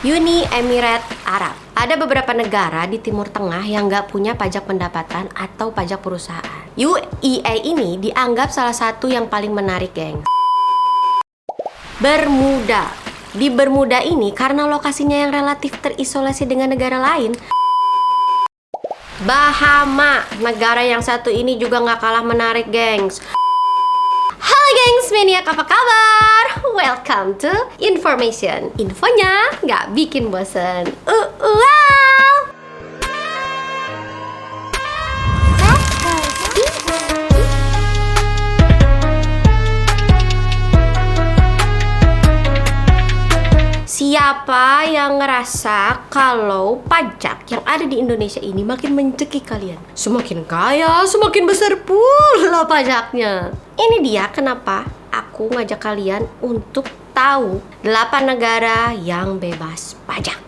Uni Emirat Arab. Ada beberapa negara di Timur Tengah yang nggak punya pajak pendapatan atau pajak perusahaan. UAE ini dianggap salah satu yang paling menarik, geng. Bermuda. Di Bermuda ini, karena lokasinya yang relatif terisolasi dengan negara lain, Bahama, negara yang satu ini juga nggak kalah menarik, gengs. Halo gengs, Maniac, apa kabar? Welcome to Information. Infonya nggak bikin bosen. Wow! Siapa yang ngerasa kalau pajak yang ada di Indonesia ini makin mencekik kalian? Semakin kaya, semakin besar pula pajaknya. Ini dia kenapa aku ngajak kalian untuk tahu 8 negara yang bebas pajak.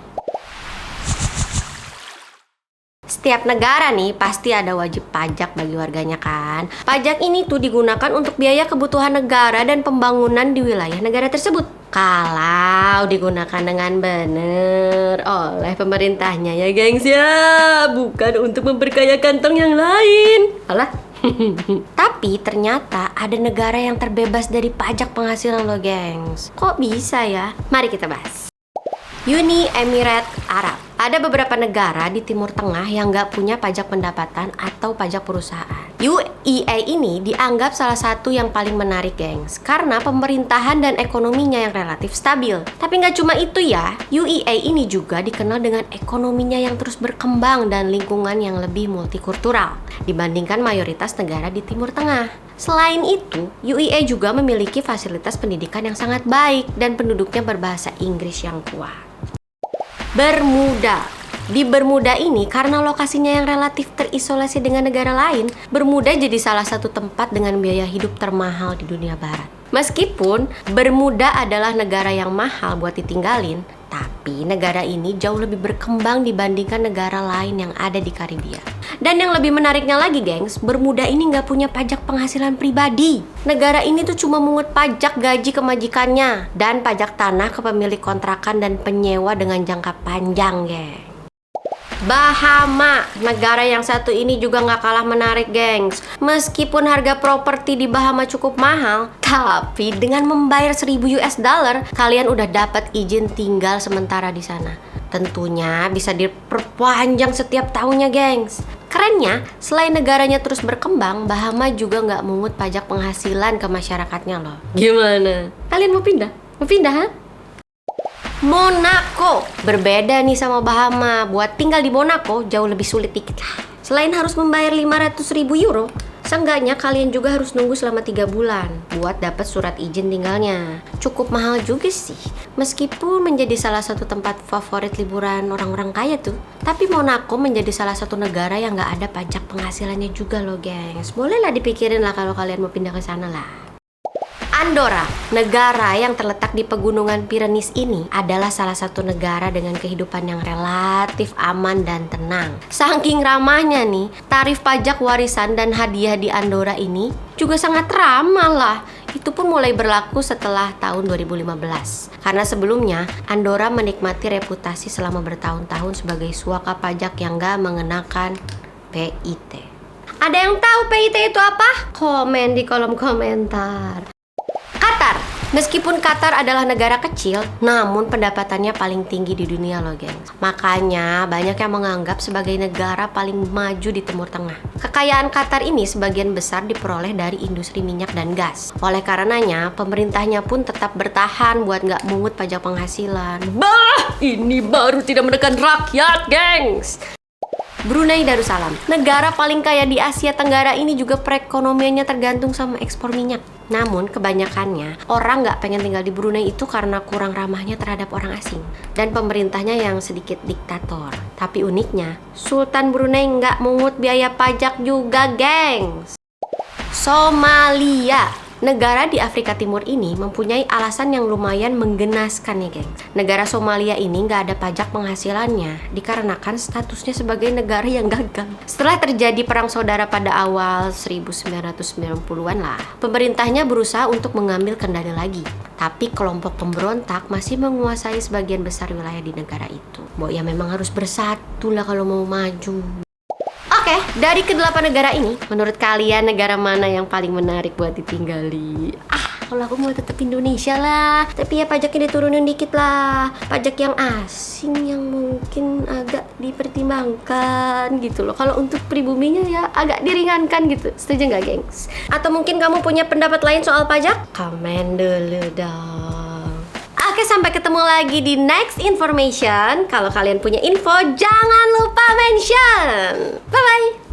Setiap negara nih pasti ada wajib pajak bagi warganya kan. Pajak ini tuh digunakan untuk biaya kebutuhan negara dan pembangunan di wilayah negara tersebut. Kalau digunakan dengan benar oleh pemerintahnya ya gengs ya, bukan untuk memperkaya kantong yang lain. Alah. Tapi ternyata ada negara yang terbebas dari pajak penghasilan loh gengs. Kok bisa ya? Mari kita bahas. Uni Emirat Arab. Ada beberapa negara di Timur Tengah yang nggak punya pajak pendapatan atau pajak perusahaan. UAE ini dianggap salah satu yang paling menarik, gengs, karena pemerintahan dan ekonominya yang relatif stabil. Tapi nggak cuma itu ya, UAE ini juga dikenal dengan ekonominya yang terus berkembang dan lingkungan yang lebih multikultural dibandingkan mayoritas negara di Timur Tengah. Selain itu, UAE juga memiliki fasilitas pendidikan yang sangat baik dan penduduknya berbahasa Inggris yang kuat. Bermuda. Di Bermuda ini, karena lokasinya yang relatif terisolasi dengan negara lain, Bermuda jadi salah satu tempat dengan biaya hidup termahal di dunia barat. Meskipun Bermuda adalah negara yang mahal buat ditinggalin, tapi negara ini jauh lebih berkembang dibandingkan negara lain yang ada di Karibia. Dan yang lebih menariknya lagi, gengs, Bermuda ini nggak punya pajak penghasilan pribadi. Negara ini tuh cuma mungut pajak gaji ke majikannya dan pajak tanah ke pemilik kontrakan dan penyewa dengan jangka panjang, geng. Bahama, negara yang satu ini juga nggak kalah menarik, gengs. Meskipun harga properti di Bahama cukup mahal, tapi dengan membayar 1000 US dollar, kalian udah dapat izin tinggal sementara di sana. Tentunya bisa diperpanjang setiap tahunnya, gengs. Kerennya, selain negaranya terus berkembang, Bahama juga nggak mungut pajak penghasilan ke masyarakatnya loh. Gimana? Kalian mau pindah? Mau pindah, ha? Monaco. Berbeda nih sama Bahama. Buat tinggal di Monaco jauh lebih sulit dikit lah. Selain harus membayar 500.000 euro, seenggaknya kalian juga harus nunggu selama 3 bulan buat dapat surat izin tinggalnya. Cukup mahal juga sih, meskipun menjadi salah satu tempat favorit liburan orang-orang kaya tuh. Tapi Monaco menjadi salah satu negara yang nggak ada pajak penghasilannya juga loh, gengs. Bolehlah dipikirin lah kalau kalian mau pindah ke sana lah. Andorra, negara yang terletak di pegunungan Pyrenees ini adalah salah satu negara dengan kehidupan yang relatif aman dan tenang. Saking ramahnya nih, tarif pajak warisan dan hadiah di Andorra ini juga sangat ramah lah. Itu pun mulai berlaku setelah tahun 2015. Karena sebelumnya, Andorra menikmati reputasi selama bertahun-tahun sebagai suaka pajak yang gak mengenakan PIT. Ada yang tahu PIT itu apa? Komen di kolom komentar. Qatar. Meskipun Qatar adalah negara kecil, namun pendapatannya paling tinggi di dunia loh, gengs. Makanya banyak yang menganggap sebagai negara paling maju di Timur Tengah. Kekayaan Qatar ini sebagian besar diperoleh dari industri minyak dan gas. Oleh karenanya, pemerintahnya pun tetap bertahan buat nggak mungut pajak penghasilan. Bah, ini baru tidak menekan rakyat, gengs. Brunei Darussalam, negara paling kaya di Asia Tenggara ini juga perekonomiannya tergantung sama ekspor minyak. Namun kebanyakannya orang nggak pengen tinggal di Brunei itu karena kurang ramahnya terhadap orang asing dan pemerintahnya yang sedikit diktator. Tapi uniknya, Sultan Brunei nggak mungut biaya pajak juga, gengs. Somalia. Negara di Afrika Timur ini mempunyai alasan yang lumayan menggenaskan ya, geng. Negara Somalia ini nggak ada pajak penghasilannya dikarenakan statusnya sebagai negara yang gagal. Setelah terjadi perang saudara pada awal 1990-an lah, pemerintahnya berusaha untuk mengambil kendali lagi. Tapi kelompok pemberontak masih menguasai sebagian besar wilayah di negara itu. Bo ya memang harus bersatu lah kalau mau maju. Oke, dari ke-8 negara ini, menurut kalian negara mana yang paling menarik buat ditinggali? Kalau aku mau tetap Indonesia lah. Tapi ya pajaknya diturunin dikit lah. Pajak yang asing yang mungkin agak dipertimbangkan gitu loh. Kalau untuk pribuminya ya agak diringankan gitu. Setuju nggak, gengs? Atau mungkin kamu punya pendapat lain soal pajak? Komen dulu dong. Oke, sampai ketemu lagi di next information. Kalau kalian punya info, jangan lupa mention. Bye-bye.